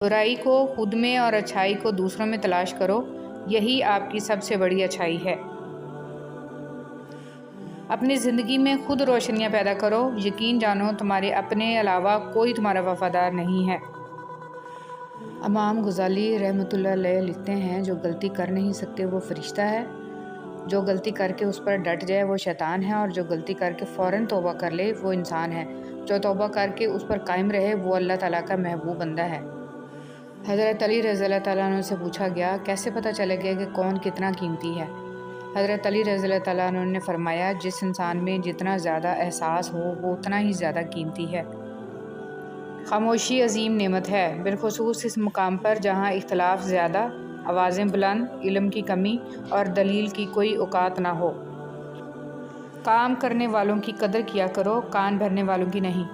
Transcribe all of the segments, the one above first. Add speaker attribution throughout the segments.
Speaker 1: बुराई को खुद में और अच्छाई को दूसरों में तलाश करो, यही आपकी सबसे बड़ी अच्छाई है। अपनी ज़िंदगी में खुद रोशनियां पैदा करो, यकीन जानो तुम्हारे अपने अलावा कोई तुम्हारा वफादार नहीं है। इमाम गज़ाली रहमतुल्लाह अलैह लिखते हैं, जो गलती कर नहीं सकते वो फरिश्ता है, जो गलती करके उस पर डट जाए वो शैतान है, और जो गलती करके फ़ौरन तौबा कर ले वो इंसान है। जो तौबा करके उस पर कायम रहे वो अल्लाह ताला का महबूब बंदा है। हज़रत अली रज़ियल्लाहु ताला अन्हु से पूछा गया, कैसे पता चलेगा कि कौन कितना कीमती है? हज़रत अली रज़ियल्लाहु ताला अन्हु ने फरमाया, जिस इंसान में जितना ज़्यादा एहसास हो वो उतना ही ज़्यादा कीमती है। खामोशी अजीम नेमत है, बिलखुसूस इस मुकाम पर जहाँ इख्तलाफ ज़्यादा, आवाज़ें बुलंद, इल्म की कमी और दलील की कोई औकात ना हो। काम करने वालों की कदर किया करो, कान भरने वालों की नहीं।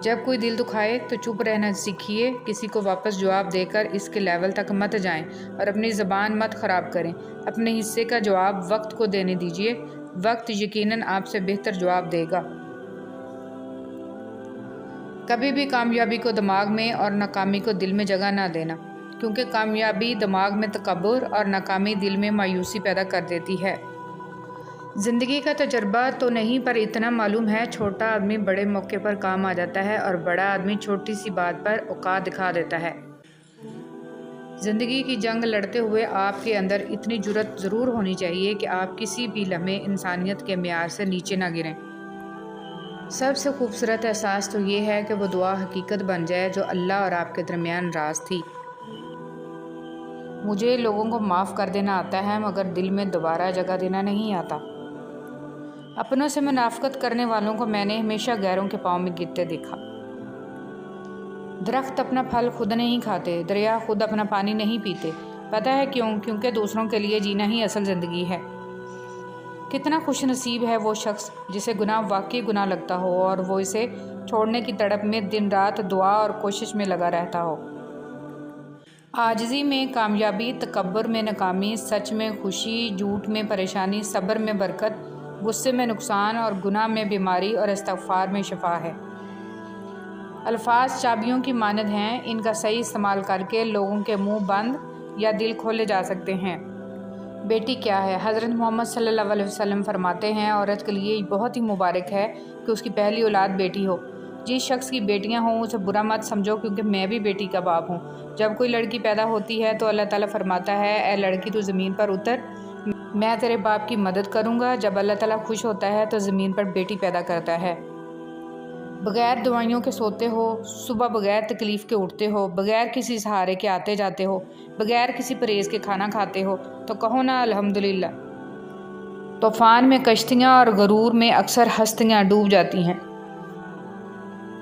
Speaker 1: जब कोई दिल दुखाए तो चुप रहना सीखिए, किसी को वापस जवाब देकर इसके लेवल तक मत जाएं और अपनी ज़बान मत ख़राब करें। अपने हिस्से का जवाब वक्त को देने दीजिए, वक्त यकीनन आपसे बेहतर जवाब देगा। कभी भी कामयाबी को दिमाग में और नाकामी को दिल में जगह ना देना, क्योंकि कामयाबी दिमाग में तकब्बुर और नाकामी दिल में मायूसी पैदा कर देती है। ज़िंदगी का तजर्बा तो नहीं, पर इतना मालूम है, छोटा आदमी बड़े मौके पर काम आ जाता है और बड़ा आदमी छोटी सी बात पर औकात दिखा देता है। ज़िंदगी की जंग लड़ते हुए आपके अंदर इतनी जुर्रत ज़रूर होनी चाहिए कि आप किसी भी लम्हे इंसानियत के मियार से नीचे ना गिरें। सबसे खूबसूरत एहसास तो ये है कि वो दुआ हकीकत बन जाए जो अल्लाह और आपके दरमियान राज थी। मुझे लोगों को माफ़ कर देना आता है, मगर दिल में दोबारा जगह देना नहीं आता। अपनों से मुनाफकत करने वालों को मैंने हमेशा गैरों के पाँव में गिरते देखा। दरख्त अपना फल खुद नहीं खाते, दरिया खुद अपना पानी नहीं पीते। पता है क्यों? क्योंकि दूसरों के लिए जीना ही असल ज़िंदगी है। कितना खुश नसीब है वो शख्स जिसे गुनाह वाकई गुनाह लगता हो और वो इसे छोड़ने की तड़प में दिन रात दुआ और कोशिश में लगा रहता हो। आजिज़ी में कामयाबी, तकब्बुर में नाकामी, सच में खुशी, झूठ में परेशानी, सब्र में बरकत, गुस्से में नुकसान और गुनाह में बीमारी और इस्तग़फ़ार में शिफा है। अल्फाज चाबियों की मानद हैं, इनका सही इस्तेमाल करके लोगों के मुंह बंद या दिल खोले जा सकते हैं। बेटी क्या है? हज़रत मोहम्मद सल्लल्लाहु अलैहि वसल्लम फरमाते हैं, औरत के लिए बहुत ही मुबारक है कि उसकी पहली औलाद बेटी हो। जिस शख्स की बेटियां हों उसे बुरा मत समझो, क्योंकि मैं भी बेटी का बाप हूँ। जब कोई लड़की पैदा होती है तो अल्लाह ताला फरमाता है, ए लड़की तू ज़मीन पर उतर, मैं तेरे बाप की मदद करूँगा। जब अल्लाह ताला खुश होता है तो ज़मीन पर बेटी पैदा करता है। बग़ैर दवाइयों के सोते हो, सुबह बग़ैर तकलीफ़ के उठते हो, बग़ैर किसी सहारे के आते जाते हो, बग़ैर किसी परहेज़ के खाना खाते हो, तो कहो ना अल्हम्दुलिल्लाह। तूफ़ान में कश्तियाँ और गरूर में अक्सर हस्तियाँ डूब जाती हैं।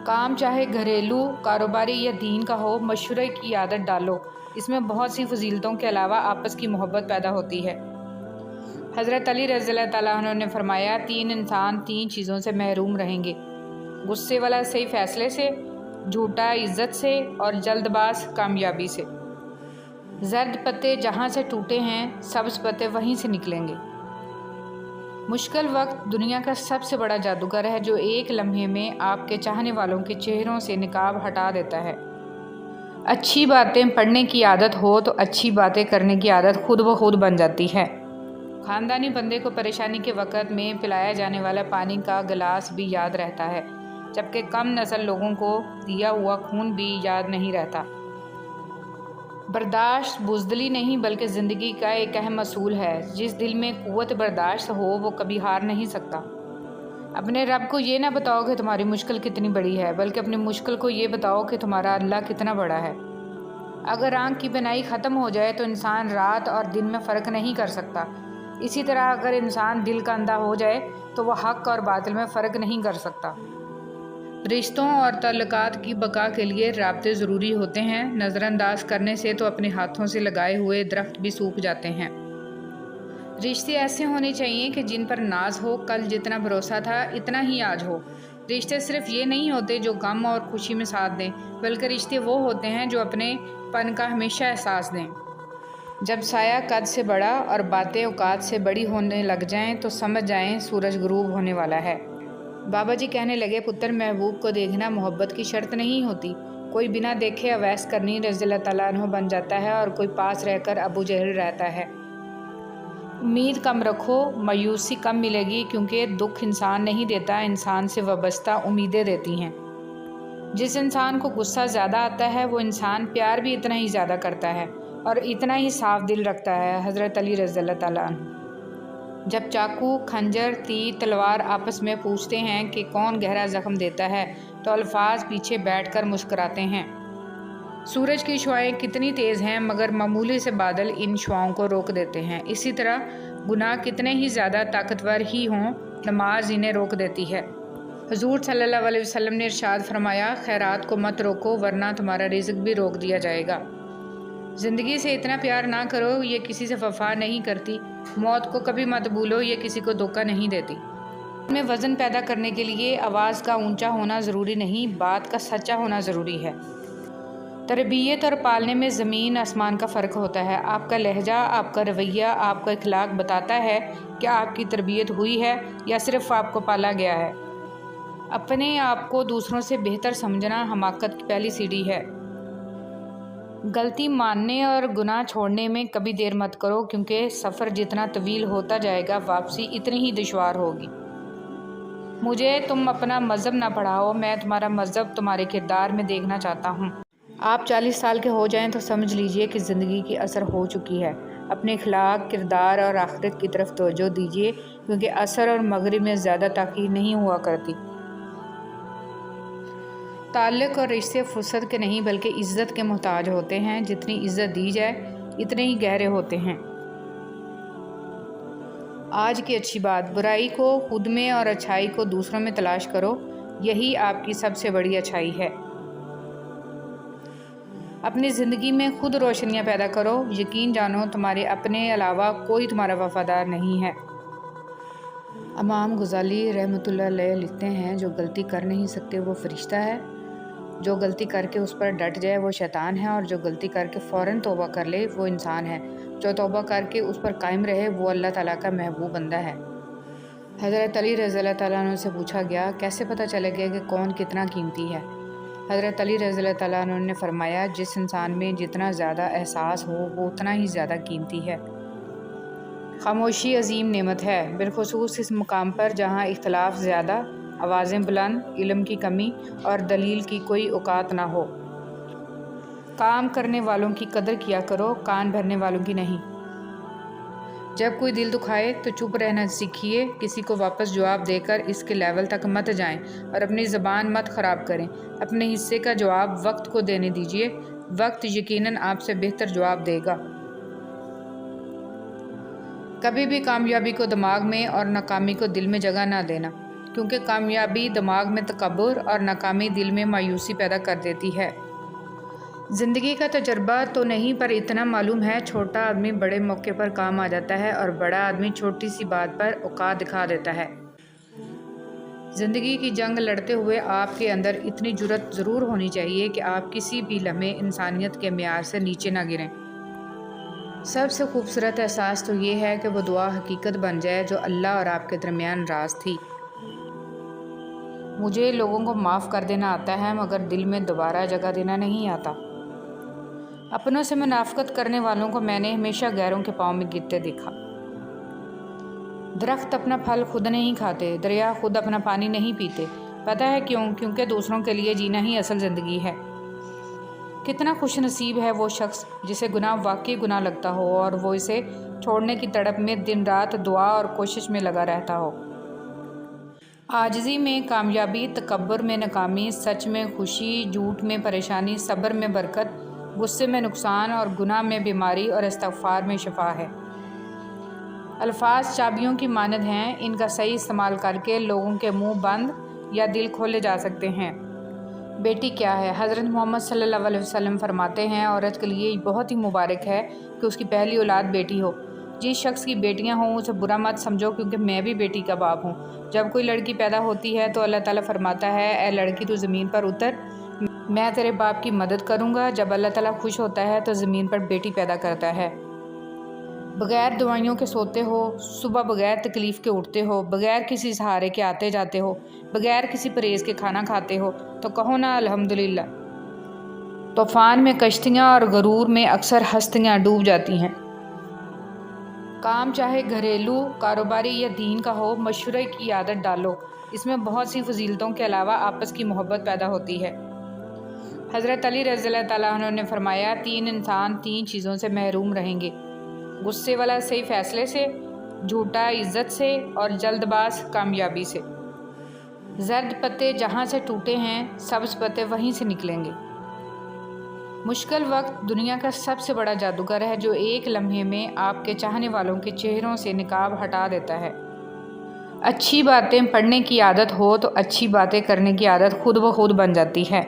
Speaker 1: काम चाहे घरेलू, कारोबारी या दीन का हो, मशवरे की आदत डालो। इसमें बहुत सी फजीलतों के अलावा आपस की मोहब्बत पैदा होती है। हज़रत अली रज़ियल्लाहु ताला अन्हु ने फरमाया, 3 इंसान 3 चीज़ों से महरूम रहेंगे, गुस्से वाला सही फ़ैसले से, झूठा इज़्ज़त से और जल्दबाज कामयाबी से। जर्द पत्ते जहाँ से टूटे हैं, सब्ज़ पत्ते वहीं से निकलेंगे। मुश्किल वक्त दुनिया का सबसे बड़ा जादूगर है, जो एक लम्हे में आपके चाहने वालों के चेहरों से निकाब हटा देता है। अच्छी बातें पढ़ने की आदत हो तो अच्छी बातें करने की आदत खुद ब खुद बन जाती है। ख़ानदानी बंदे को परेशानी के वक़्त में पिलाया जाने वाला पानी का गिलास भी याद रहता है, जबकि कम नस्ल लोगों को दिया हुआ खून भी याद नहीं रहता। बर्दाश्त बुज़दिली नहीं बल्कि ज़िंदगी का एक अहम असूल है। जिस दिल में क़ुव्वत बर्दाश्त हो वो कभी हार नहीं सकता। अपने रब को ये ना बताओ कि तुम्हारी मुश्किल कितनी बड़ी है, बल्कि अपनी मुश्किल को ये बताओ कि तुम्हारा अल्लाह कितना बड़ा है। अगर आँख की बिनाई ख़त्म हो जाए तो इंसान रात और दिन में फ़र्क नहीं कर सकता। इसी तरह अगर इंसान दिल का अंधा हो जाए तो वह हक़ और बातिल में फ़र्क नहीं कर सकता। रिश्तों और ताल्लुकात की बका के लिए राब्ते ज़रूरी होते हैं। नज़रअंदाज करने से तो अपने हाथों से लगाए हुए दरख्त भी सूख जाते हैं। रिश्ते ऐसे होने चाहिए कि जिन पर नाज हो, कल जितना भरोसा था इतना ही आज हो। रिश्ते सिर्फ ये नहीं होते जो गम और खुशी में साथ दें, बल्कि रिश्ते वो होते हैं जो अपने पन का हमेशा एहसास दें। जब साया कद से बड़ा और बातें औकात से बड़ी होने लग जाएं तो समझ जाएं सूरज गुरूब होने वाला है। बाबा जी कहने लगे, पुत्र महबूब को देखना मोहब्बत की शर्त नहीं होती, कोई बिना देखे अवैस करनी रज़ी अल्लाह तआला अन्हु बन जाता है और कोई पास रहकर अबू जहल रहता है। उम्मीद कम रखो, मायूसी कम मिलेगी, क्योंकि दुख इंसान नहीं देता, इंसान से वाबस्ता उम्मीदें देती हैं। जिस इंसान को गुस्सा ज़्यादा आता है वो इंसान प्यार भी इतना ही ज़्यादा करता है और इतना ही साफ दिल रखता है। हज़रत अली रज़ी अल्लाह तआला अन्हु जब चाकू, खंजर, तीर, तलवार आपस में पूछते हैं कि कौन गहरा ज़ख्म देता है, तो अल्फाज पीछे बैठकर मुस्कुराते हैं। सूरज की शुआएं कितनी तेज़ हैं, मगर मामूली से बादल इन शुआओं को रोक देते हैं। इसी तरह गुनाह कितने ही ज़्यादा ताकतवर ही हों, नमाज इन्हें रोक देती है। हुज़ूर सल्लल्लाहु अलैहि वसल्लम ने इरशाद फरमाया, खैरात को मत रोको वरना तुम्हारा रिज़्क भी रोक दिया जाएगा। ज़िंदगी से इतना प्यार ना करो, ये किसी से वफ़ा नहीं करती। मौत को कभी मत भूलो, ये किसी को धोखा नहीं देती। में वज़न पैदा करने के लिए आवाज़ का ऊंचा होना ज़रूरी नहीं, बात का सच्चा होना ज़रूरी है। तरबियत और पालने में ज़मीन आसमान का फ़र्क होता है। आपका लहजा, आपका रवैया, आपका इखलाक बताता है कि आपकी तरबियत हुई है या सिर्फ़ आपको पाला गया है। अपने आप को दूसरों से बेहतर समझना हमाकत की पहली सीढ़ी है। गलती मानने और गुनाह छोड़ने में कभी देर मत करो, क्योंकि सफ़र जितना तवील होता जाएगा वापसी इतनी ही दुश्वार होगी। मुझे तुम अपना मज़हब ना पढ़ाओ, मैं तुम्हारा मज़हब तुम्हारे किरदार में देखना चाहता हूँ। आप 40 साल के हो जाएं तो समझ लीजिए कि ज़िंदगी की असर हो चुकी है। अपने अखलाक, किरदार और आखिरत की तरफ तवज्जो दीजिए, क्योंकि असर और मगरिब में ज़्यादा ताख़ीर नहीं हुआ करती। ताल्लुक़ और रिश्ते फुर्सत के नहीं बल्कि इज़्ज़त के मोहताज होते हैं। जितनी इज़्ज़त दी जाए इतने ही गहरे होते हैं। आज की अच्छी बात, बुराई को खुद में और अच्छाई को दूसरों में तलाश करो, यही आपकी सबसे बड़ी अच्छाई है। अपनी ज़िंदगी में खुद रोशनियाँ पैदा करो। यकीन जानो तुम्हारे अपने अलावा कोई तुम्हारा वफ़ादार नहीं है। इमाम गज़ाली रहमतुल्लाह अलैह लिखते हैं, जो गलती कर नहीं सकते वो फ़रिश्ता है, जो गलती करके उस पर डट जाए वो शैतान है, और जो गलती करके फ़ौरन तौबा कर ले वो इंसान है। जो तौबा करके उस पर कायम रहे वो अल्लाह ताला का महबूब बंदा है। हज़रत अली रज़ी अल्लाह तआला अन्हु से पूछा गया, कैसे पता चलेगा कि कौन कितना कीमती है? हज़रत अली रज़ी अल्लाह तआला अन्हु ने फरमाया, जिस इंसान में जितना ज़्यादा एहसास हो वो उतना ही ज़्यादा कीमती है। खामोशी अजीम नेमत है, बिलखुसूस इस मुकाम पर जहाँ इख्तलाफ ज़्यादा, आवाज़ें बुलंद, इल्म की कमी और दलील की कोई औकात ना हो। काम करने वालों की कदर किया करो, कान भरने वालों की नहीं। जब कोई दिल दुखाए तो चुप रहना सीखिए। किसी को वापस जवाब देकर इसके लेवल तक मत जाएं और अपनी ज़बान मत ख़राब करें। अपने हिस्से का जवाब वक्त को देने दीजिए, वक्त यकीनन आपसे बेहतर जवाब देगा। कभी भी कामयाबी को दिमाग में और नाकामी को दिल में जगह ना देना, क्योंकि कामयाबी दिमाग में तकब्बुर और नाकामी दिल में मायूसी पैदा कर देती है। ज़िंदगी का तजर्बा तो नहीं, पर इतना मालूम है, छोटा आदमी बड़े मौके पर काम आ जाता है और बड़ा आदमी छोटी सी बात पर औकात दिखा देता है। ज़िंदगी की जंग लड़ते हुए आपके अंदर इतनी जुर्रत ज़रूर होनी चाहिए कि आप किसी भी लम्हे इंसानियत के म्यार से नीचे ना गिरें। सबसे खूबसूरत एहसास तो ये है कि वो दुआ हकीकत बन जाए जो अल्लाह और आपके दरमियान राज थी। मुझे लोगों को माफ़ कर देना आता है, मगर दिल में दोबारा जगह देना नहीं आता। अपनों से मुनाफकत करने वालों को मैंने हमेशा गैरों के पाँव में गिरते देखा। दरख्त अपना फल खुद नहीं खाते, दरिया खुद अपना पानी नहीं पीते। पता है क्यों? क्योंकि दूसरों के लिए जीना ही असल ज़िंदगी है। कितना खुश नसीब है वो शख्स जिसे गुनाह वाकई गुनाह लगता हो और वो इसे छोड़ने की तड़प में दिन रात दुआ और कोशिश में लगा रहता हो। आजिज़ी में कामयाबी, तकब्बुर में नाकामी, सच में खुशी, झूठ में परेशानी, सब्र में बरकत, गुस्से में नुकसान और गुनाह में बीमारी और इस्तग़फ़ार में शफ़ा है। अल्फाज चाबियों की मानद हैं, इनका सही इस्तेमाल करके लोगों के मुंह बंद या दिल खोले जा सकते हैं। बेटी क्या है? हज़रत मोहम्मद सल्लल्लाहु अलैहि वसल्लम फरमाते हैं, औरत के लिए बहुत ही मुबारक है कि उसकी पहली औलाद बेटी हो। जिस शख्स की बेटियां हों उसे बुरा मत समझो, क्योंकि मैं भी बेटी का बाप हूँ। जब कोई लड़की पैदा होती है तो अल्लाह ताला फरमाता है, ए लड़की तू ज़मीन पर उतर, मैं तेरे बाप की मदद करूँगा। जब अल्लाह ताला खुश होता है तो ज़मीन पर बेटी पैदा करता है। बग़ैर दवाइयों के सोते हो, सुबह बग़ैर तकलीफ़ के उठते हो, बग़ैर किसी सहारे के आते जाते हो, बग़ैर किसी परहेज़ के खाना खाते हो, तो कहो ना अल्हम्दुलिल्लाह। طوفان میں کشتیاں اور غرور میں اکثر ہستیاں ڈوب جاتی ہیں۔ کام چاہے گھریلو، کاروباری یا دین کا ہو، مشورے کی عادت ڈالو، اس میں بہت سی فضیلتوں کے علاوہ آپس کی محبت پیدا ہوتی ہے۔ حضرت علی رضی اللہ تعالیٰ عنہ نے فرمایا، 3 انسان 3 چیزوں سے محروم رہیں گے: غصے والا صحیح فیصلے سے، جھوٹا عزت سے، اور جلد باز کامیابی سے۔ زرد پتے جہاں سے ٹوٹے ہیں، سبز پتے وہیں سے نکلیں گے۔ مشکل وقت دنیا کا سب سے بڑا جادوگر ہے، جو ایک لمحے میں آپ کے چاہنے والوں کے چہروں سے نقاب ہٹا دیتا ہے۔ اچھی باتیں پڑھنے کی عادت ہو تو اچھی باتیں کرنے کی عادت خود بخود بن جاتی ہے۔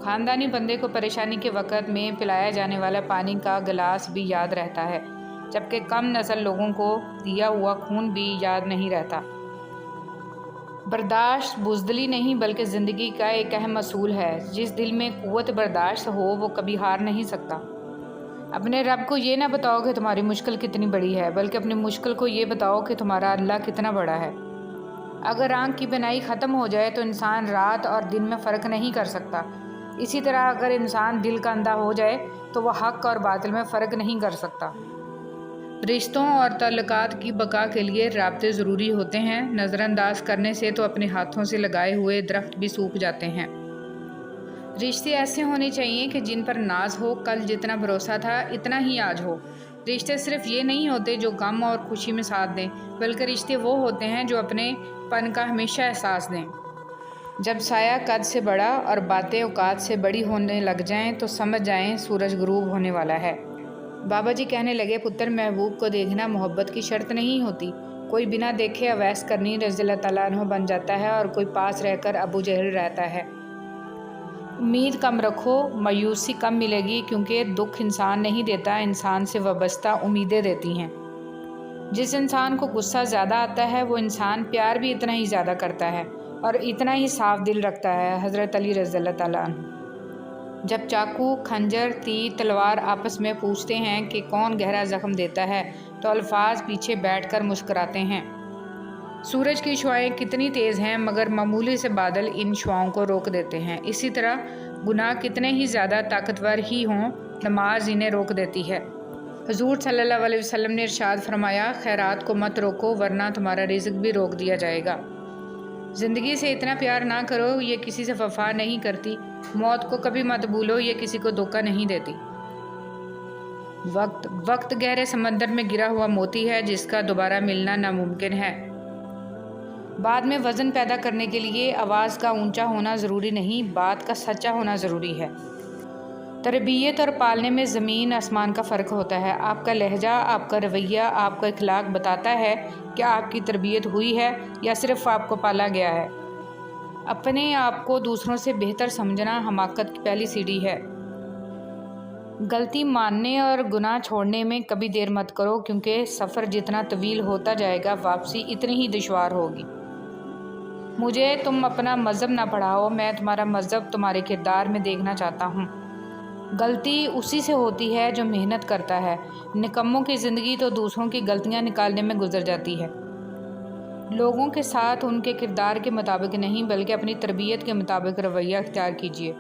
Speaker 1: خاندانی بندے کو پریشانی کے وقت میں پلایا جانے والا پانی کا گلاس بھی یاد رہتا ہے، جبکہ کم نسل لوگوں کو دیا ہوا خون بھی یاد نہیں رہتا۔ برداشت بزدلی نہیں بلکہ زندگی کا ایک اہم اصول ہے۔ جس دل میں قوت برداشت ہو وہ کبھی ہار نہیں سکتا۔ اپنے رب کو یہ نہ بتاؤ کہ تمہاری مشکل کتنی بڑی ہے، بلکہ اپنی مشکل کو یہ بتاؤ کہ تمہارا اللہ کتنا بڑا ہے۔ اگر آنکھ کی بینائی ختم ہو جائے تو انسان رات اور دن میں فرق نہیں کر سکتا۔ اسی طرح اگر انسان دل کا اندھا ہو جائے تو وہ حق اور باطل میں فرق نہیں کر سکتا۔ رشتوں اور تعلقات کی بقا کے لیے رابطے ضروری ہوتے ہیں۔ نظر انداز کرنے سے تو اپنے ہاتھوں سے لگائے ہوئے درخت بھی سوکھ جاتے ہیں۔ رشتے ایسے ہونے چاہیے کہ جن پر ناز ہو، کل جتنا بھروسہ تھا اتنا ہی آج ہو۔ رشتے صرف یہ نہیں ہوتے جو غم اور خوشی میں ساتھ دیں، بلکہ رشتے وہ ہوتے ہیں جو اپنے پن کا ہمیشہ احساس دیں۔ جب سایہ قد سے بڑا اور باتیں اوقات سے بڑی ہونے لگ جائیں تو سمجھ جائیں سورج غروب ہونے والا ہے۔ بابا جی کہنے لگے، پتر، محبوب کو دیکھنا محبت کی شرط نہیں ہوتی۔ کوئی بنا دیکھے اویس کرنی رضی اللہ تعالیٰ عنہ بن جاتا ہے اور کوئی پاس رہ کر ابو جہل رہتا ہے۔ امید کم رکھو، مایوسی کم ملے گی، کیونکہ دکھ انسان نہیں دیتا، انسان سے وابستہ امیدیں دیتی ہیں۔ جس انسان کو غصہ زیادہ آتا ہے وہ انسان پیار بھی اتنا ہی زیادہ کرتا ہے اور اتنا ہی صاف دل رکھتا ہے۔ حضرت علی رضی اللہ تعالیٰ عنہ جب چاقو، خنجر، تیر، تلوار آپس میں پوچھتے ہیں کہ کون گہرا زخم دیتا ہے تو الفاظ پیچھے بیٹھ کر مسکراتے ہیں۔ سورج کی شعاعیں کتنی تیز ہیں مگر معمولی سے بادل ان شعاؤں کو روک دیتے ہیں۔ اسی طرح گناہ کتنے ہی زیادہ طاقتور ہی ہوں، نماز انہیں روک دیتی ہے۔ حضور صلی اللہ علیہ وسلم نے ارشاد فرمایا، خیرات کو مت روکو ورنہ تمہارا رزق بھی روک دیا جائے گا۔ زندگی سے اتنا پیار نہ کرو، یہ کسی سے وفا نہیں کرتی۔ موت کو کبھی مت بھولو، یہ کسی کو دھوکہ نہیں دیتی۔ وقت گہرے سمندر میں گرا ہوا موتی ہے جس کا دوبارہ ملنا ناممکن ہے۔ بعد میں وزن پیدا کرنے کے لیے آواز کا اونچا ہونا ضروری نہیں، بات کا سچا ہونا ضروری ہے۔ تربیت اور پالنے میں زمین آسمان کا فرق ہوتا ہے۔ آپ کا لہجہ، آپ کا رویہ، آپ کا اخلاق بتاتا ہے کہ آپ کی تربیت ہوئی ہے یا صرف آپ کو پالا گیا ہے۔ اپنے آپ کو دوسروں سے بہتر سمجھنا حماقت کی پہلی سیڑھی ہے۔ غلطی ماننے اور گناہ چھوڑنے میں کبھی دیر مت کرو، کیونکہ سفر جتنا طویل ہوتا جائے گا واپسی اتنی ہی دشوار ہوگی۔ مجھے تم اپنا مذہب نہ پڑھاؤ، میں تمہارا مذہب تمہارے کردار میں دیکھنا چاہتا ہوں۔ غلطی اسی سے ہوتی ہے جو محنت کرتا ہے۔ نکموں کی زندگی تو دوسروں کی غلطیاں نکالنے میں گزر جاتی ہے۔ لوگوں کے ساتھ ان کے کردار کے مطابق نہیں بلکہ اپنی تربیت کے مطابق رویہ اختیار کیجیے۔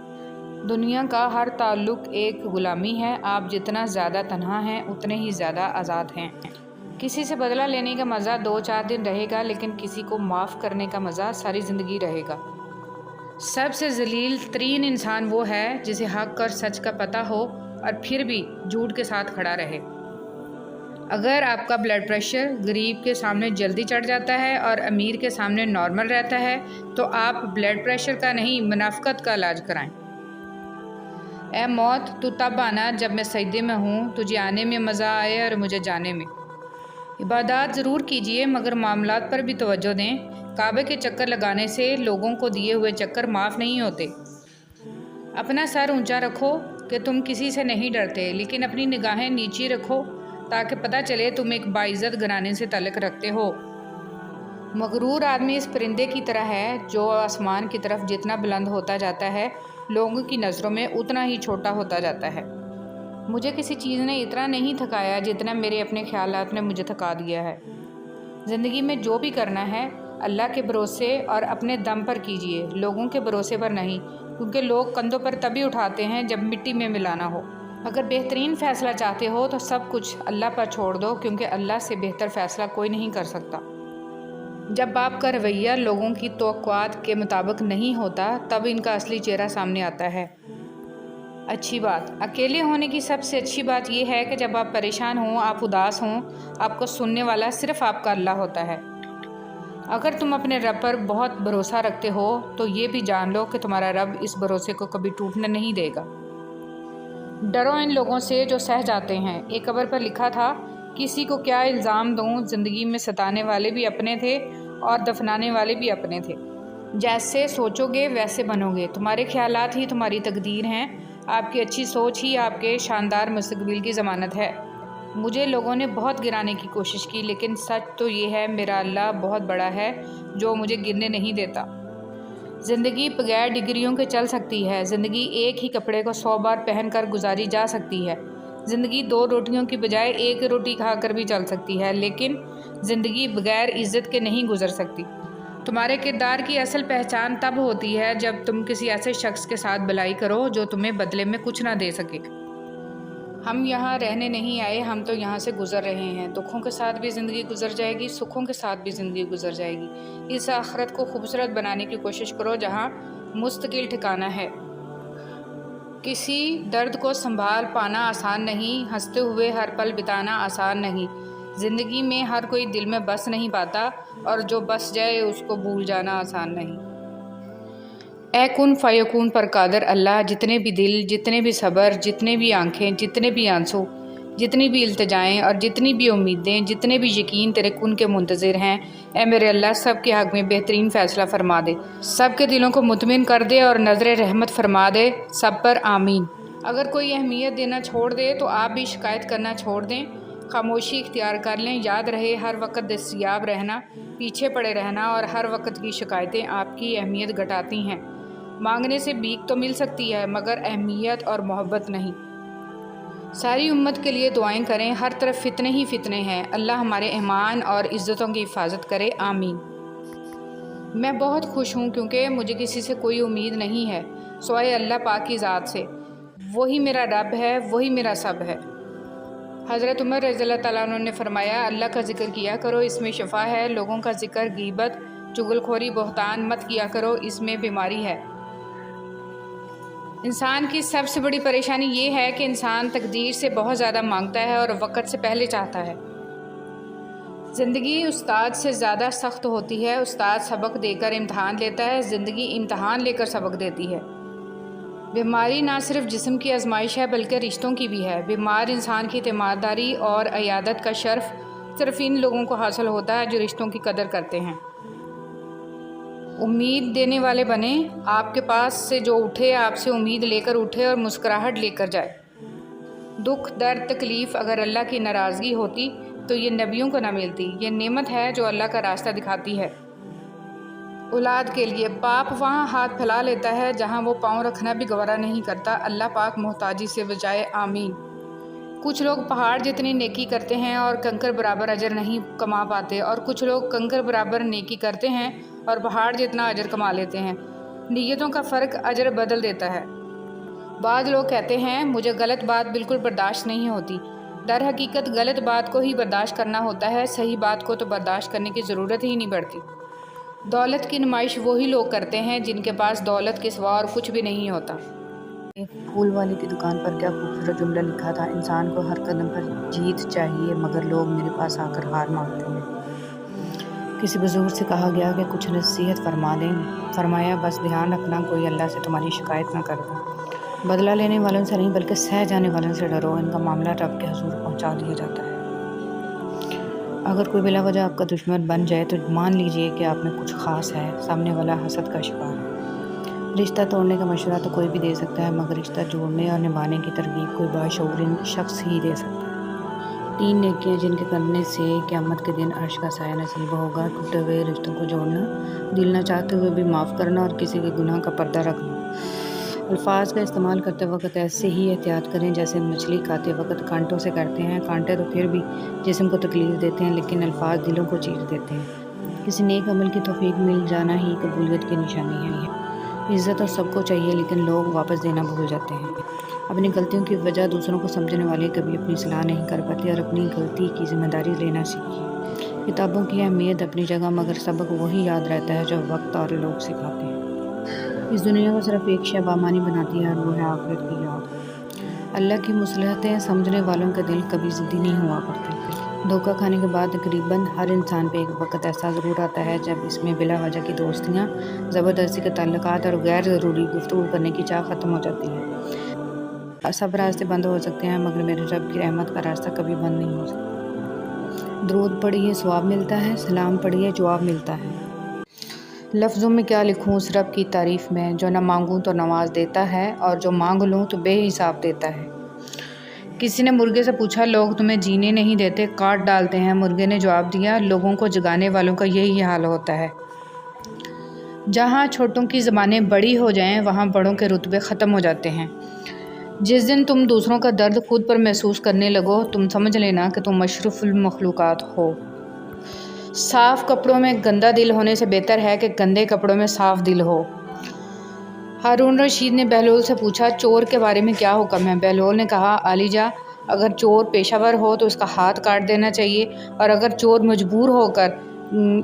Speaker 1: دنیا کا ہر تعلق ایک غلامی ہے۔ آپ جتنا زیادہ تنہا ہیں اتنے ہی زیادہ آزاد ہیں۔ کسی سے بدلہ لینے کا مزہ 2-4 دن رہے گا، لیکن کسی کو معاف کرنے کا مزہ ساری زندگی رہے گا۔ سب سے ذلیل ترین انسان وہ ہے جسے حق اور سچ کا پتہ ہو اور پھر بھی جھوٹ کے ساتھ کھڑا رہے۔ اگر آپ کا بلڈ پریشر غریب کے سامنے جلدی چڑھ جاتا ہے اور امیر کے سامنے نارمل رہتا ہے تو آپ بلڈ پریشر کا نہیں، منافقت کا علاج کرائیں۔ اے موت، تو تب آنا جب میں سجدے میں ہوں، تجھے آنے میں مزہ آئے اور مجھے جانے میں۔ عبادات ضرور کیجیے مگر معاملات پر بھی توجہ دیں۔ کعبے کے چکر لگانے سے لوگوں کو دیے ہوئے چکر معاف نہیں ہوتے۔ اپنا سر اونچا رکھو کہ تم کسی سے نہیں ڈرتے، لیکن اپنی نگاہیں نیچی رکھو تاکہ پتہ چلے تم ایک باعزت گھرانے سے تعلق رکھتے ہو۔ مغرور آدمی اس پرندے کی طرح ہے جو آسمان کی طرف جتنا بلند ہوتا جاتا ہے لوگوں کی نظروں میں اتنا ہی چھوٹا ہوتا جاتا ہے۔ مجھے کسی چیز نے اتنا نہیں تھکایا جتنا میرے اپنے خیالات نے مجھے تھکا دیا ہے۔ زندگی میں جو بھی کرنا ہے اللہ کے بھروسے اور اپنے دم پر کیجیے، لوگوں کے بھروسے پر نہیں۔ क्योंकि लोग कंधों पर तभी उठाते हैं जब मिट्टी में मिलाना हो। अगर बेहतरीन फ़ैसला चाहते हो तो सब कुछ अल्लाह पर छोड़ दो, क्योंकि अल्लाह से बेहतर फ़ैसला कोई नहीं कर सकता। जब आपका रवैया लोगों की तवक्कुआत के मुताबिक नहीं होता, तब इनका असली चेहरा सामने आता है। अच्छी बात, अकेले होने की सबसे अच्छी बात यह है कि जब आप परेशान हों, आप उदास हों, आपको सुनने वाला सिर्फ़ आपका अल्लाह होता है। अगर तुम अपने रब पर बहुत भरोसा रखते हो तो ये भी जान लो कि तुम्हारा रब इस भरोसे को कभी टूटने नहीं देगा। डरो इन लोगों से जो सह जाते हैं। एक कब्र पर लिखा था, किसी को क्या इल्ज़ाम दूँ, ज़िंदगी में सताने वाले भी अपने थे और दफनाने वाले भी अपने थे। जैसे सोचोगे वैसे बनोगे। तुम्हारे ख्यालात ही तुम्हारी तकदीर हैं। आपकी अच्छी सोच ही आपके शानदार मुस्तकबिल की ज़मानत है। मुझे लोगों ने बहुत गिराने की कोशिश की, लेकिन सच तो ये है, मेरा अल्लाह बहुत बड़ा है जो मुझे गिरने नहीं देता। ज़िंदगी बगैर डिग्रियों के चल सकती है। ज़िंदगी एक ही कपड़े को 100 बार पहनकर गुजारी जा सकती है। ज़िंदगी 2 रोटियों की बजाय 1 रोटी खाकर भी चल सकती है, लेकिन ज़िंदगी बगैर इज़्ज़त के नहीं गुजर सकती। तुम्हारे किरदार की असल पहचान तब होती है जब तुम किसी ऐसे शख्स के साथ भलाई करो जो तुम्हें बदले में कुछ ना दे सके। हम यहाँ रहने नहीं आए, हम तो यहाँ से गुज़र रहे हैं। दुखों के साथ भी ज़िंदगी गुजर जाएगी, सुखों के साथ भी ज़िंदगी गुजर जाएगी। इस आखिरत को खूबसूरत बनाने की कोशिश करो जहाँ मुस्तकिल ठिकाना है। किसी दर्द को संभाल पाना आसान नहीं, हंसते हुए हर पल बिताना आसान नहीं। ज़िंदगी में हर कोई दिल में बस नहीं पाता, और जो बस जाए उसको भूल जाना आसान नहीं। ए कुन फ़यकून पर कादर अल्लाह, जितने भी दिल, जितने भी सब्र, जितने भी आंखें, जितने भी आंसू, जितनी भी इल्तिजाएं और जितनी भी उम्मीदें, जितने भी यकीन तेरे कुन के मुंतज़िर हैं, ए मेरे अल्लाह, सब के हक़ में बेहतरीन फ़ैसला फ़रमा दे। सब के दिलों को मुतमिन कर दे और नज़र रहमत फरमा दे सब पर, आमीन। अगर कोई अहमियत देना छोड़ दे तो आप भी शिकायत करना छोड़ दें, खामोशी इख्तियार कर लें। याद रहे, हर वक्त दस्तयाब रहना, पीछे पड़े रहना और हर वक्त की शिकायतें आपकी अहमियत घटाती हैं। मांगने से भीख तो मिल सकती है, मगर अहमियत और मोहब्बत नहीं। सारी उम्मत के लिए दुआएं करें। हर तरफ फितने ही फितने हैं। अल्लाह हमारे ईमान और इज़्ज़तों की हिफाजत करे, आमीन। मैं बहुत खुश हूँ क्योंकि मुझे किसी से कोई उम्मीद नहीं है सिवाय अल्लाह पाक की ज़ात से। वही मेरा रब है, वही मेरा सब है। हज़रत उमर रज़ियल्लाहु तआला अन्हु ने फरमाया, अल्लाह का ज़िक्र किया करो, इसमें शिफा है। लोगों का ज़िक्र, गीबत, चुगलखोरी, बहतान मत किया करो, इसमें बीमारी है। इंसान की सबसे बड़ी परेशानी ये है कि इंसान तकदीर से बहुत ज़्यादा मांगता है और वक़्त से पहले चाहता है। ज़िंदगी उस्ताद से ज़्यादा सख्त होती है। उस्ताद सबक देकर इम्तहान लेता है, ज़िंदगी इम्तहान लेकर सबक देती है। बीमारी ना सिर्फ जिस्म की आजमाइश है बल्कि रिश्तों की भी है। बीमार इंसान की ईमानदारी और अयादत का शर्फ सिर्फ इन लोगों को हासिल होता है जो रिश्तों की कदर करते हैं। उम्मीद देने वाले बने। आपके पास से जो उठे, आपसे उम्मीद लेकर उठे और मुस्कुराहट लेकर जाए। दुख, दर्द, तकलीफ़ अगर अल्लाह की नाराज़गी होती तो ये नबियों को न मिलती। ये नेमत है जो अल्लाह का रास्ता दिखाती है औलाद के लिए। बाप वहाँ हाथ फैला लेता है जहाँ वो पाँव रखना भी गवारा नहीं करता। अल्लाह पाक मोहताजी से बचाए, आमीन। कुछ लोग पहाड़ जितनी नेकी करते हैं और कंकर बराबर अजर नहीं कमा पाते, और कुछ लोग कंकर बराबर नेकी करते हैं और पहाड़ जितना अजर कमा लेते हैं। नीयतों का फ़र्क अजर बदल देता है। बाद लोग कहते हैं, मुझे गलत बात बिल्कुल बर्दाश्त नहीं होती। दर हकीकत गलत बात को ही बर्दाश्त करना होता है, सही बात को तो बर्दाश्त करने की ज़रूरत ही नहीं पड़ती। दौलत की नुमाइश वही लोग करते हैं जिनके पास दौलत के सिवा और कुछ भी नहीं होता।
Speaker 2: एक फूल वाले की दुकान पर क्या खूबसूरत जुमला लिखा था, इंसान को हर कदम पर जीत चाहिए मगर लोग मेरे पास आकर हार मांगते हैं। किसी बुजुर्ग से कहा गया कि कुछ नसीहत फरमा दें। फरमाया, बस ध्यान रखना कोई अल्लाह से तुम्हारी शिकायत ना कर दे। बदला लेने वालों से नहीं बल्कि सह जाने वालों से डरो, इनका मामला रब के हुजूर पहुंचा दिया जाता है। अगर कोई बिला वजह आपका दुश्मन बन जाए तो मान लीजिए कि आप में कुछ ख़ास है, सामने वाला हसद का शिकार है। रिश्ता तोड़ने का मशवरा तो कोई भी दे सकता है, मगर रिश्ता जोड़ने और निभाने की तरकीब कोई बाशऊर शख्स ही दे सकता है। 3 नेकियां जिनके करने से क़यामत के दिन अर्श का साया नसीब होगा। टूटे हुए रिश्तों को जोड़ना, दिल न चाहते हुए भी माफ़ करना और किसी के गुनाह का पर्दा रखना। अल्फाज का इस्तेमाल करते वक्त ऐसे ही एहतियात करें जैसे मछली खाते वक्त कांटों से करते हैं। कांटे तो फिर भी जिस्म को तकलीफ़ देते हैं, लेकिन अल्फाज दिलों को चीर देते हैं। किसी नेक अमल की तौफीक मिल जाना ही कबूलियत की निशानी है। عزت تو سب کو چاہیے، لیکن لوگ واپس دینا بھول جاتے ہیں۔ اپنی غلطیوں کی وجہ دوسروں کو سمجھنے والے کبھی اپنی اصلاح نہیں کر پاتے اور اپنی غلطی کی ذمہ داری لینا سیکھیے۔ کتابوں کی اہمیت اپنی جگہ، مگر سبق وہی یاد رہتا ہے جو وقت اور لوگ سکھاتے ہیں۔ اس دنیا کو صرف ایک شے بامانی بناتی ہے اور وہ ہے آخرت کی یاد۔ اللہ کی مصلحتیں سمجھنے والوں کے دل کبھی ضدی نہیں ہوا کرتے۔ دھوکہ کھانے کے بعد تقریباً ہر انسان پہ ایک وقت ایسا ضرور آتا ہے جب اس میں بلا وجہ کی دوستیاں، زبردستی کے تعلقات اور غیر ضروری گفتگو کرنے کی چاہ ختم ہو جاتی ہے۔ سب راستے بند ہو سکتے ہیں مگر میرے رب کی رحمت کا راستہ کبھی بند نہیں ہو سکتا۔ درود پڑھیے ثواب ملتا ہے، سلام پڑھیے جواب ملتا ہے۔ لفظوں میں کیا لکھوں اس رب کی تعریف میں، جو نہ مانگوں تو نواز دیتا ہے اور جو مانگ لوں تو بے حساب دیتا ہے۔ کسی نے مرغے سے پوچھا، لوگ تمہیں جینے نہیں دیتے، کاٹ ڈالتے ہیں؟ مرغے نے جواب دیا، لوگوں کو جگانے والوں کا یہی حال ہوتا ہے۔ جہاں چھوٹوں کی زبانیں بڑی ہو جائیں وہاں بڑوں کے رتبے ختم ہو جاتے ہیں۔ جس دن تم دوسروں کا درد خود پر محسوس کرنے لگو، تم سمجھ لینا کہ تم اشرف المخلوقات ہو۔ صاف کپڑوں میں گندا دل ہونے سے بہتر ہے کہ گندے کپڑوں میں صاف دل ہو۔ ہارون رشید نے بہلول سے پوچھا، چور کے بارے میں کیا حکم ہے؟ بہلول نے کہا، عالیجا، اگر چور پیشہ ور ہو تو اس کا ہاتھ کاٹ دینا چاہیے، اور اگر چور مجبور ہو کر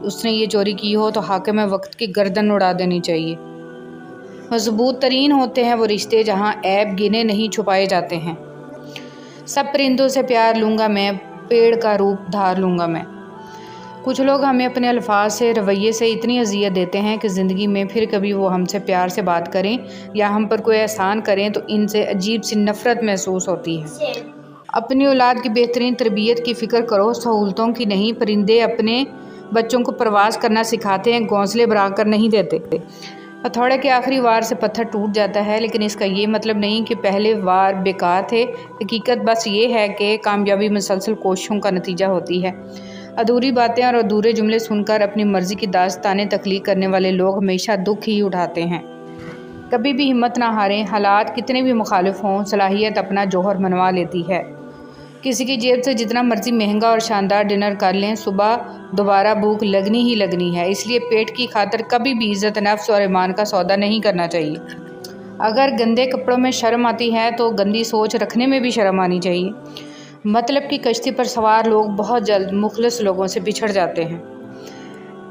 Speaker 2: اس نے یہ چوری کی ہو تو حاکم وقت کی گردن اڑا دینی چاہیے۔ مضبوط ترین ہوتے ہیں وہ رشتے جہاں عیب گنے نہیں چھپائے جاتے ہیں۔ سب پرندوں سے پیار لوں گا میں، پیڑ کا روپ دھار لوں گا میں۔ کچھ لوگ ہمیں اپنے الفاظ سے، رویے سے اتنی اذیت دیتے ہیں کہ زندگی میں پھر کبھی وہ ہم سے پیار سے بات کریں یا ہم پر کوئی احسان کریں تو ان سے عجیب سی نفرت محسوس ہوتی ہے۔ اپنی اولاد کی بہترین تربیت کی فکر کرو، سہولتوں کی نہیں۔ پرندے اپنے بچوں کو پرواز کرنا سکھاتے ہیں، گھونسلے بنا کر نہیں دیتے۔ ہتھوڑے کے آخری وار سے پتھر ٹوٹ جاتا ہے، لیکن اس کا یہ مطلب نہیں کہ پہلے وار بیکار تھے۔ حقیقت بس یہ ہے کہ کامیابی مسلسل کوششوں کا نتیجہ ہوتی ہے۔ ادھوری باتیں اور ادھورے جملے سن کر اپنی مرضی کی داستانیں تخلیق کرنے والے لوگ ہمیشہ دکھ ہی اٹھاتے ہیں۔ کبھی بھی ہمت نہ ہاریں، حالات کتنے بھی مخالف ہوں، صلاحیت اپنا جوہر منوا لیتی ہے۔ کسی کی جیب سے جتنا مرضی مہنگا اور شاندار ڈنر کر لیں، صبح دوبارہ بھوک لگنی ہی لگنی ہے۔ اس لیے پیٹ کی خاطر کبھی بھی عزت نفس اور ایمان کا سودا نہیں کرنا چاہیے۔ اگر گندے کپڑوں میں شرم آتی ہے تو گندی سوچ رکھنے میں بھی شرم آنی چاہیے۔ مطلب کی کشتی پر سوار لوگ بہت جلد مخلص لوگوں سے بچھڑ جاتے ہیں۔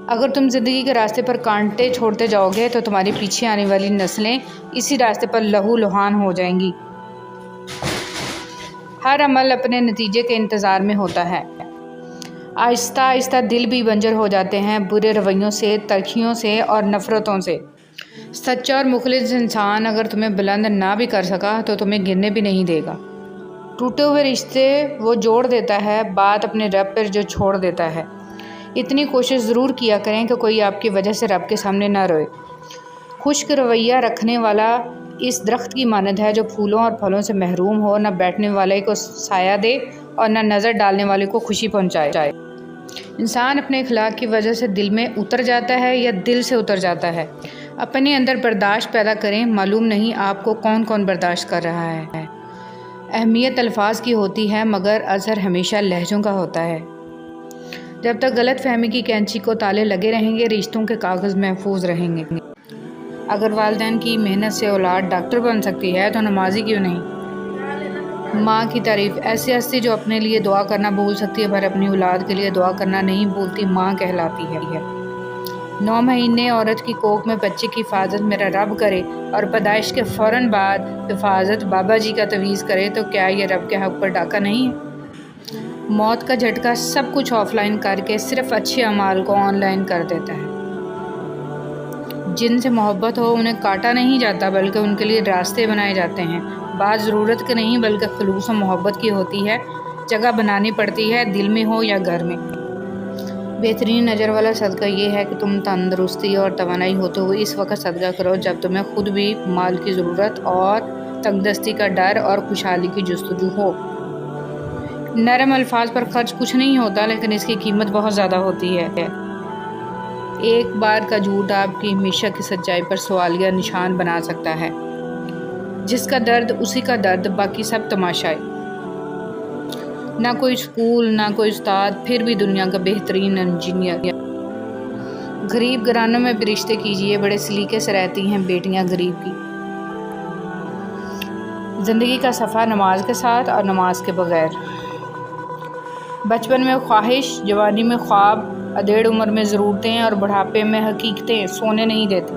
Speaker 2: اگر تم زندگی کے راستے پر کانٹے چھوڑتے جاؤ گے تو تمہاری پیچھے آنے والی نسلیں اسی راستے پر لہو لہان ہو جائیں گی۔ ہر عمل اپنے نتیجے کے انتظار میں ہوتا ہے۔ آہستہ آہستہ دل بھی بنجر ہو جاتے ہیں، برے رویوں سے، تلخیوں سے اور نفرتوں سے۔ سچا اور مخلص انسان اگر تمہیں بلند نہ بھی کر سکا تو تمہیں گرنے بھی نہیں دے گا۔ ٹوٹے ہوئے رشتے وہ جوڑ دیتا ہے، بات اپنے رب پر جو چھوڑ دیتا ہے۔ اتنی کوشش ضرور کیا کریں کہ کوئی آپ کی وجہ سے رب کے سامنے نہ روئے۔ خشک رویہ رکھنے والا اس درخت کی مانند ہے جو پھولوں اور پھلوں سے محروم ہو، نہ بیٹھنے والے کو سایہ دے اور نہ نظر ڈالنے والے کو خوشی پہنچائے۔ انسان اپنے اخلاق کی وجہ سے دل میں اتر جاتا ہے یا دل سے اتر جاتا ہے۔ اپنے اندر برداشت پیدا کریں، معلوم نہیں آپ کو کون کون برداشت کر رہا ہے۔ اہمیت الفاظ کی ہوتی ہے مگر اثر ہمیشہ لہجوں کا ہوتا ہے۔ جب تک غلط فہمی کی کینچی کو تالے لگے رہیں گے، رشتوں کے کاغذ محفوظ رہیں گے۔ اگر والدین کی محنت سے اولاد ڈاکٹر بن سکتی ہے تو نمازی کیوں نہیں؟ ماں کی تعریف، ایسی ہستی جو اپنے لیے دعا کرنا بھول سکتی ہے پر اپنی اولاد کے لیے دعا کرنا نہیں بھولتی، ماں کہلاتی ہے۔ 9 مہینے عورت کی کوکھ میں بچے کی حفاظت میرا رب کرے اور پیدائش کے فوراً بعد حفاظت بابا جی کا تعویذ کرے تو کیا یہ رب کے حق پر ڈاکہ نہیں ہے؟ موت کا جھٹکا سب کچھ آف لائن کر کے صرف اچھے اعمال کو آن لائن کر دیتا ہے۔ جن سے محبت ہو انہیں کاٹا نہیں جاتا بلکہ ان کے لیے راستے بنائے جاتے ہیں۔ بات ضرورت کی نہیں بلکہ خلوص و محبت کی ہوتی ہے۔ جگہ بنانی پڑتی ہے، دل میں ہو یا گھر میں۔ بہترین اجر والا صدقہ یہ ہے کہ تم تندرستی اور توانائی ہوتے ہوئے اس وقت صدقہ کرو جب تمہیں خود بھی مال کی ضرورت اور تنگ دستی کا ڈر اور خوشحالی کی جستجو ہو۔ نرم الفاظ پر خرچ کچھ نہیں ہوتا لیکن اس کی قیمت بہت زیادہ ہوتی ہے۔ ایک بار کا جھوٹ آپ کی ہمیشہ کی سچائی پر سوالیہ نشان بنا سکتا ہے۔ جس کا درد اسی کا درد، باقی سب تماشائے۔ نہ کوئی اسکول، نہ کوئی استاد، پھر بھی دنیا کا بہترین انجینئر۔
Speaker 1: غریب گھرانوں میں بھی رشتے کیجیے، بڑے سلیقے سے رہتی ہیں بیٹیاں غریب کی۔ زندگی کا صفحہ نماز کے ساتھ اور نماز کے بغیر۔ بچپن میں خواہش، جوانی میں خواب، ادھیڑ عمر میں ضرورتیں اور بڑھاپے میں حقیقتیں سونے نہیں دیتی۔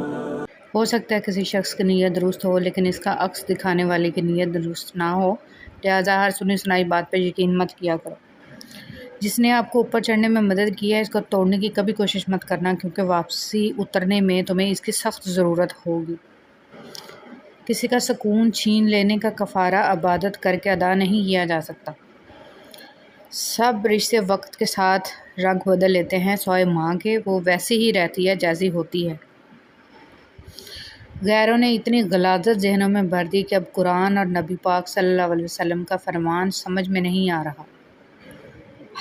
Speaker 2: ہو سکتا ہے کسی شخص کی نیت درست ہو لیکن اس کا عکس دکھانے والے کی نیت درست نہ ہو، لہٰذا ہر سنی سنائی بات پر یقین مت کیا کرو۔ جس نے آپ کو اوپر چڑھنے میں مدد کی ہے اس کو توڑنے کی کبھی کوشش مت کرنا، کیونکہ واپسی اترنے میں تمہیں اس کی سخت ضرورت ہوگی۔ کسی کا سکون چھین لینے کا کفارہ عبادت کر کے ادا نہیں کیا جا سکتا۔ سب رشتے وقت کے ساتھ رنگ بدل لیتے ہیں، سوائے ماں کے، وہ ویسی ہی رہتی ہے جیسی ہوتی ہے۔ غیروں نے اتنی غلاظت ذہنوں میں بھر دی کہ اب قرآن اور نبی پاک صلی اللہ علیہ وسلم کا فرمان سمجھ میں نہیں آ رہا۔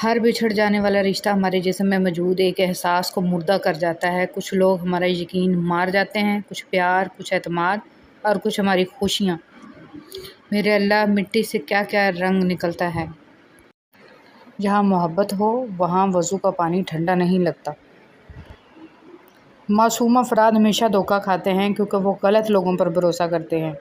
Speaker 2: ہر بچھڑ جانے والا رشتہ ہمارے جسم میں موجود ایک احساس کو مردہ کر جاتا ہے۔ کچھ لوگ ہمارا یقین مار جاتے ہیں، کچھ پیار، کچھ اعتماد اور کچھ ہماری خوشیاں۔ میرے اللہ، مٹی سے کیا کیا رنگ نکلتا ہے۔ جہاں محبت ہو وہاں وضو کا پانی ٹھنڈا نہیں لگتا۔ معصوم افراد ہمیشہ دھوکہ کھاتے ہیں کیونکہ وہ غلط لوگوں پر بھروسہ کرتے ہیں۔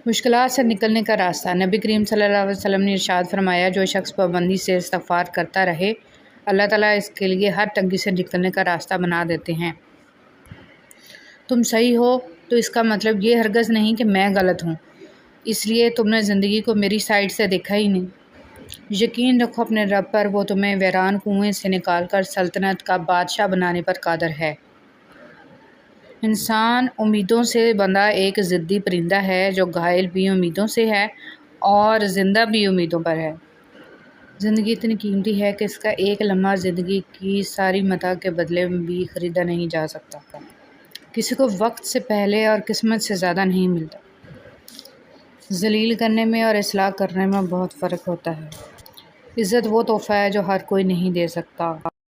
Speaker 2: مشکلات سے نکلنے کا راستہ۔ نبی کریم صلی اللہ علیہ وسلم نے ارشاد فرمایا، جو شخص پابندی سے استغفار کرتا رہے، اللہ تعالیٰ اس کے لیے ہر تنگی سے نکلنے کا راستہ بنا دیتے ہیں۔ تم صحیح ہو تو اس کا مطلب یہ ہرگز نہیں کہ میں غلط ہوں، اس لیے تم نے زندگی کو میری سائڈ سے دیکھا ہی نہیں۔ یقین رکھو اپنے رب پر، وہ تمہیں ویران کنویں سے نکال کر سلطنت کا بادشاہ بنانے پر قادر ہے۔ انسان امیدوں سے بندھا ایک ضدی پرندہ ہے جو گھائل بھی امیدوں سے ہے اور زندہ بھی امیدوں پر ہے۔ زندگی اتنی قیمتی ہے کہ اس کا ایک لمحہ زندگی کی ساری متاع کے بدلے میں بھی خریدا نہیں جا سکتا۔ کسی کو وقت سے پہلے اور قسمت سے زیادہ نہیں ملتا۔ ذلیل کرنے میں اور اصلاح کرنے میں بہت فرق ہوتا ہے۔ عزت وہ تحفہ ہے جو ہر کوئی نہیں دے سکتا۔